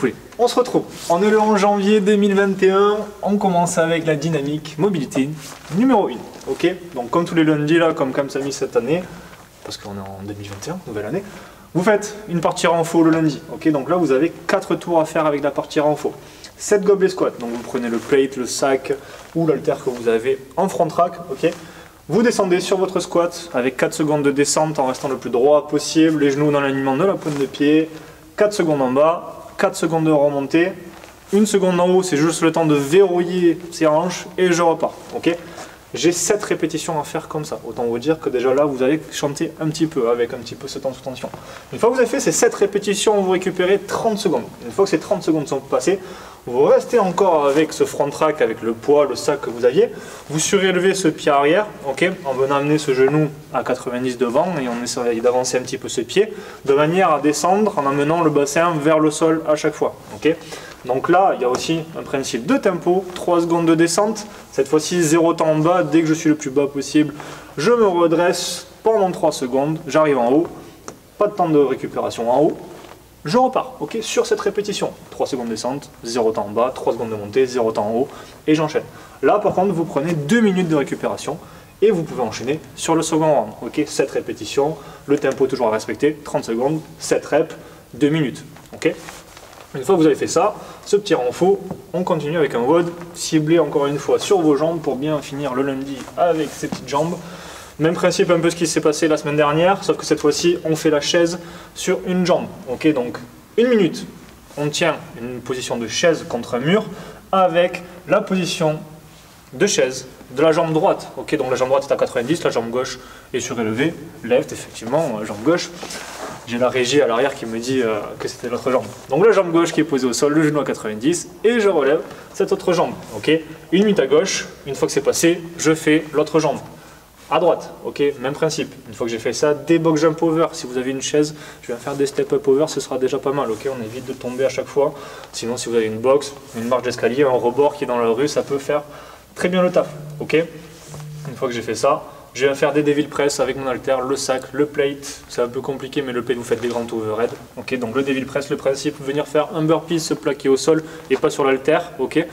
poulets, on se retrouve. On est le 11 janvier 2021, on commence avec la dynamique mobility numéro 1. Ok, donc comme tous les lundis là, comme Kamsami cette année, parce qu'on est en 2021, nouvelle année, vous faites une partie renfo le lundi. Ok, donc là vous avez 4 tours à faire avec la partie renfo. 7 gobelets squats, donc vous prenez le plate, le sac ou l'halter que vous avez en front rack. Ok, vous descendez sur votre squat avec 4 secondes de descente en restant le plus droit possible, les genoux dans l'alignement de la pointe de pied, 4 secondes en bas, 4 secondes de remontée, 1 seconde en haut, c'est juste le temps de verrouiller ses hanches et je repars. Ok, j'ai 7 répétitions à faire comme ça. Autant vous dire que déjà là, vous allez chanter un petit peu avec un petit peu ce temps sous tension. Une fois que vous avez fait ces 7 répétitions, vous récupérez 30 secondes. Une fois que ces 30 secondes sont passées, vous restez encore avec ce front rack, avec le poids, le sac que vous aviez. Vous surélevez ce pied arrière, ok, en venant amener ce genou à 90 devant et on essaie d'avancer un petit peu ce pied, de manière à descendre en amenant le bassin vers le sol à chaque fois. Ok. Donc là, il y a aussi un principe de tempo, 3 secondes de descente, cette fois-ci 0 temps en bas, dès que je suis le plus bas possible, je me redresse pendant 3 secondes, j'arrive en haut, pas de temps de récupération en haut, je repars, ok, sur cette répétition, 3 secondes de descente, 0 temps en bas, 3 secondes de montée, 0 temps en haut, et j'enchaîne. Là par contre, vous prenez 2 minutes de récupération, et vous pouvez enchaîner sur le second round, ok, 7 répétitions, le tempo toujours à respecter, 30 secondes, 7 reps, 2 minutes, ok. Une fois que vous avez fait ça, ce petit renfo, on continue avec un WOD ciblé encore une fois sur vos jambes pour bien finir le lundi avec ces petites jambes. Même principe un peu ce qui s'est passé la semaine dernière, sauf que cette fois-ci on fait la chaise sur une jambe. Ok, donc 1 minute, on tient une position de chaise contre un mur avec la position de chaise de la jambe droite. Ok, donc la jambe droite est à 90, la jambe gauche est surélevée, left effectivement, jambe gauche. J'ai la régie à l'arrière qui me dit que c'était l'autre jambe. Donc la jambe gauche qui est posée au sol, le genou à 90 et je relève cette autre jambe. Ok, 1 minute à gauche, une fois que c'est passé, je fais l'autre jambe. À droite, ok, même principe. Une fois que j'ai fait ça, des box jump over. Si vous avez une chaise, je vais faire des step up over, ce sera déjà pas mal. Ok, on évite de tomber à chaque fois. Sinon, si vous avez une box, une marche d'escalier, un rebord qui est dans la rue, ça peut faire très bien le taf. Ok, une fois que j'ai fait ça, je vais faire des devil press avec mon halter, le sac, le plate. C'est un peu compliqué, mais le plate, vous faites des grands overhead. Ok, donc le devil press, le principe, venir faire un burpee, se plaquer au sol et pas sur l'halter. Ok.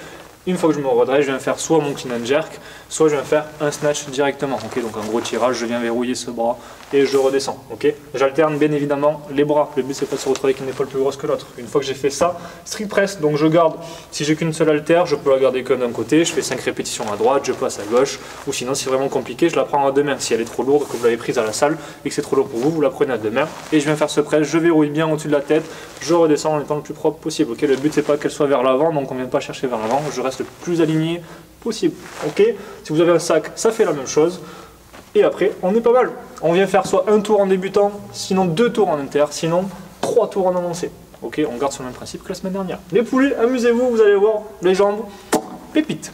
Une fois que je me redresse, je viens faire soit mon clean and jerk, soit je viens faire un snatch directement. Ok, donc un gros tirage, je viens verrouiller ce bras et je redescends. Ok, j'alterne bien évidemment les bras. Le but c'est pas de se retrouver avec une épaule plus grosse que l'autre. Une fois que j'ai fait ça, strict press, donc je garde. Si j'ai qu'une seule haltère, je peux la garder que d'un côté. Je fais 5 répétitions à droite, je passe à gauche. Ou sinon, si c'est vraiment compliqué, je la prends à deux mains. Si elle est trop lourde, que vous l'avez prise à la salle et que c'est trop lourd pour vous, vous la prenez à deux mains. Et je viens faire ce press, je verrouille bien au-dessus de la tête, je redescends en étant le plus propre possible. Ok, le but c'est pas qu'elle soit vers l'avant, donc on vient pas chercher vers l'avant. Je reste le plus aligné possible. Ok, si vous avez un sac, ça fait la même chose. Et après, on est pas mal. On vient faire soit un tour en débutant, sinon 2 tours en inter, sinon 3 tours en avancé. Ok, on garde sur le même principe que la semaine dernière. Les poulets, amusez-vous, vous allez voir les jambes, pépites.